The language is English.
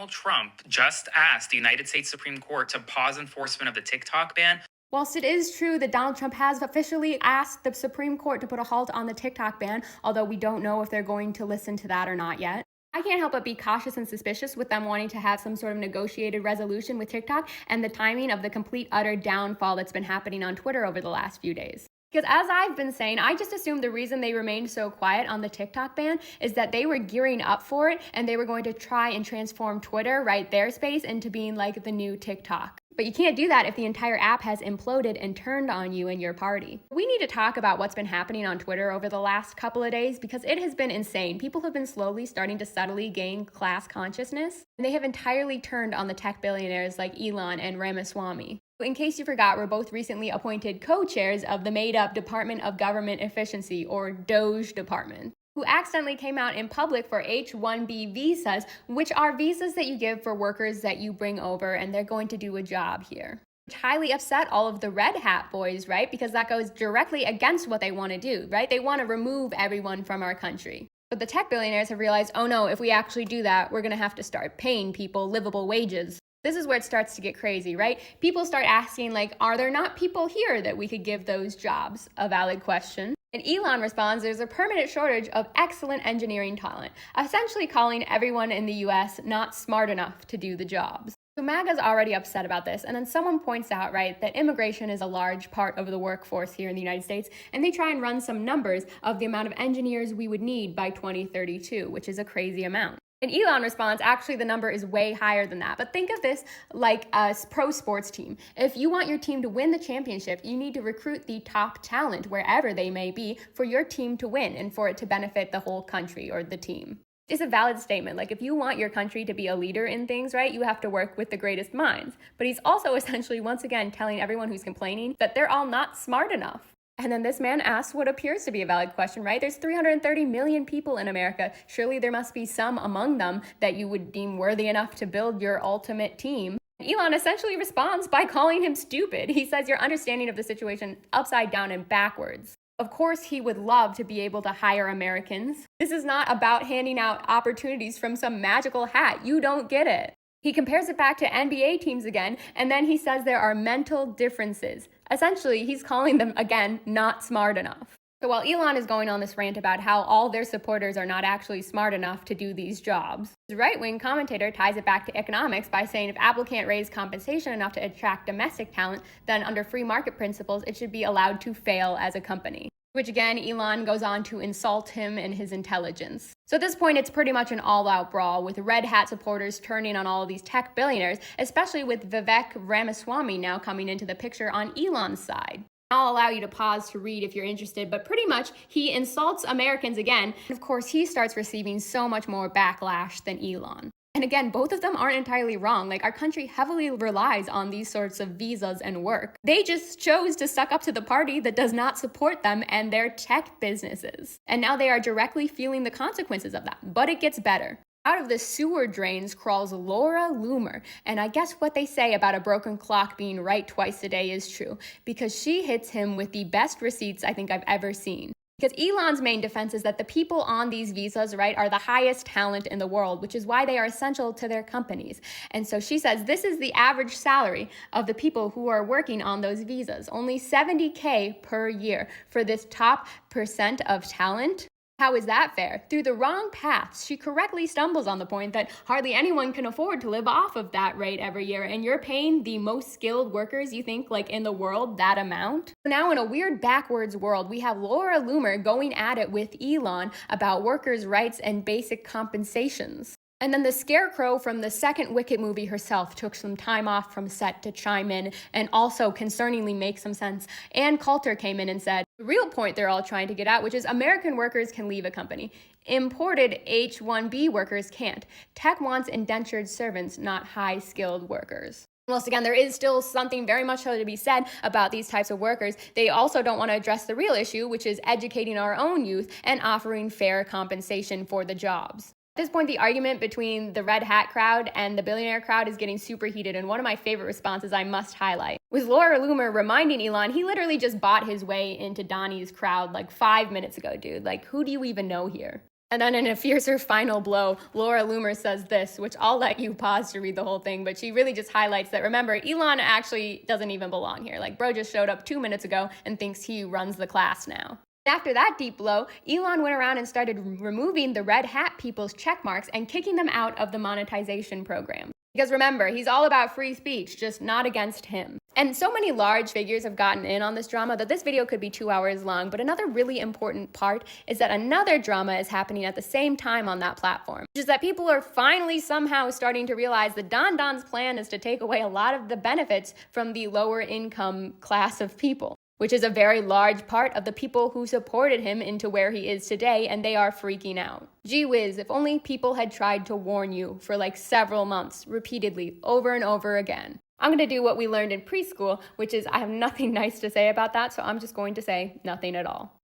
Donald Trump just asked the United States Supreme Court to pause enforcement of the TikTok ban. Whilst it is true that Donald Trump has officially asked the Supreme Court to put a halt on the TikTok ban, although we don't know if they're going to listen to that or not yet, I can't help but be cautious and suspicious with them wanting to have some sort of negotiated resolution with TikTok and the timing of the complete utter downfall that's been happening on Twitter over the last few days. Because as I've been saying, I just assumed the reason they remained so quiet on the TikTok ban is that they were gearing up for it and they were going to try and transform Twitter, right, their space, into being like the new TikTok. But you can't do that if the entire app has imploded and turned on you and your party. We need to talk about what's been happening on Twitter over the last couple of days because it has been insane. People have been slowly starting to subtly gain class consciousness, and they have entirely turned on the tech billionaires like Elon and Ramaswamy. In case you forgot, we're both recently appointed co-chairs of the made-up Department of Government Efficiency, or DOGE department, who accidentally came out in public for H-1B visas, which are visas that you give for workers that you bring over and they're going to do a job here. Which highly upset all of the red hat boys, right? Because that goes directly against what they want to do, right? They want to remove everyone from our country. But the tech billionaires have realized, oh no, if we actually do that, we're going to have to start paying people livable wages. This is where it starts to get crazy, right? People start asking, like, are there not people here that we could give those jobs? A valid question. And Elon responds, there's a permanent shortage of excellent engineering talent, essentially calling everyone in the US not smart enough to do the jobs. So MAGA's already upset about this, and then someone points out, right, that immigration is a large part of the workforce here in the United States, and they try and run some numbers of the amount of engineers we would need by 2032, which is a crazy amount. And Elon responds, actually, the number is way higher than that. But think of this like a pro sports team. If you want your team to win the championship, you need to recruit the top talent, wherever they may be, for your team to win and for it to benefit the whole country or the team. It's a valid statement. Like, if you want your country to be a leader in things, right, you have to work with the greatest minds. But he's also essentially, once again, telling everyone who's complaining that they're all not smart enough. And then this man asks what appears to be a valid question, right? There's 330 million people in America. Surely there must be some among them that you would deem worthy enough to build your ultimate team. Elon essentially responds by calling him stupid. He says your understanding of the situation upside down and backwards. Of course, he would love to be able to hire Americans. This is not about handing out opportunities from some magical hat. You don't get it. He compares it back to NBA teams again, and then he says there are mental differences. Essentially, he's calling them, again, not smart enough. So while Elon is going on this rant about how all their supporters are not actually smart enough to do these jobs, the right-wing commentator ties it back to economics by saying if Apple can't raise compensation enough to attract domestic talent, then under free market principles, it should be allowed to fail as a company. Which again, Elon goes on to insult him and his intelligence. So at this point, it's pretty much an all-out brawl, with red hat supporters turning on all of these tech billionaires, especially with Vivek Ramaswamy now coming into the picture on Elon's side. I'll allow you to pause to read if you're interested, but pretty much he insults Americans again. And of course, he starts receiving so much more backlash than Elon. And again, both of them aren't entirely wrong. Like, our country heavily relies on these sorts of visas and work. They just chose to suck up to the party that does not support them and their tech businesses. And now they are directly feeling the consequences of that. But it gets better. Out of the sewer drains crawls Laura Loomer, and I guess what they say about a broken clock being right twice a day is true, because she hits him with the best receipts I think I've ever seen. Because Elon's main defense is that the people on these visas, right, are the highest talent in the world, which is why they are essential to their companies. And so she says this is the average salary of the people who are working on those visas, only $70K per year for this top percent of talent. How is that fair? Through the wrong paths, she correctly stumbles on the point that hardly anyone can afford to live off of that rate every year, and you're paying the most skilled workers, you think, like in the world, that amount? So now in a weird backwards world, we have Laura Loomer going at it with Elon about workers' rights and basic compensations. And then the scarecrow from the second Wicked movie herself took some time off from set to chime in and also concerningly make some sense. And Coulter came in and said, the real point they're all trying to get at, which is American workers can leave a company. Imported H-1B workers can't. Tech wants indentured servants, not high-skilled workers. Once again, there is still something very much so to be said about these types of workers. They also don't want to address the real issue, which is educating our own youth and offering fair compensation for the jobs. At this point, the argument between the red hat crowd and the billionaire crowd is getting super heated, and one of my favorite responses I must highlight was Laura Loomer reminding Elon he literally just bought his way into Donnie's crowd like 5 minutes ago, dude. Like, who do you even know here? And then in a fiercer final blow, Laura Loomer says this, which I'll let you pause to read the whole thing, but she really just highlights that, remember, Elon actually doesn't even belong here. Like, bro just showed up 2 minutes ago and thinks he runs the class now. After that deep blow, Elon went around and started removing the red hat people's check marks and kicking them out of the monetization program. Because remember, he's all about free speech, just not against him. And so many large figures have gotten in on this drama that this video could be 2 hours long, but another really important part is that another drama is happening at the same time on that platform, which is that people are finally somehow starting to realize that Don's plan is to take away a lot of the benefits from the lower income class of people, which is a very large part of the people who supported him into where he is today, and they are freaking out. Gee whiz, if only people had tried to warn you for like several months, repeatedly, over and over again. I'm going to do what we learned in preschool, which is I have nothing nice to say about that, so I'm just going to say nothing at all.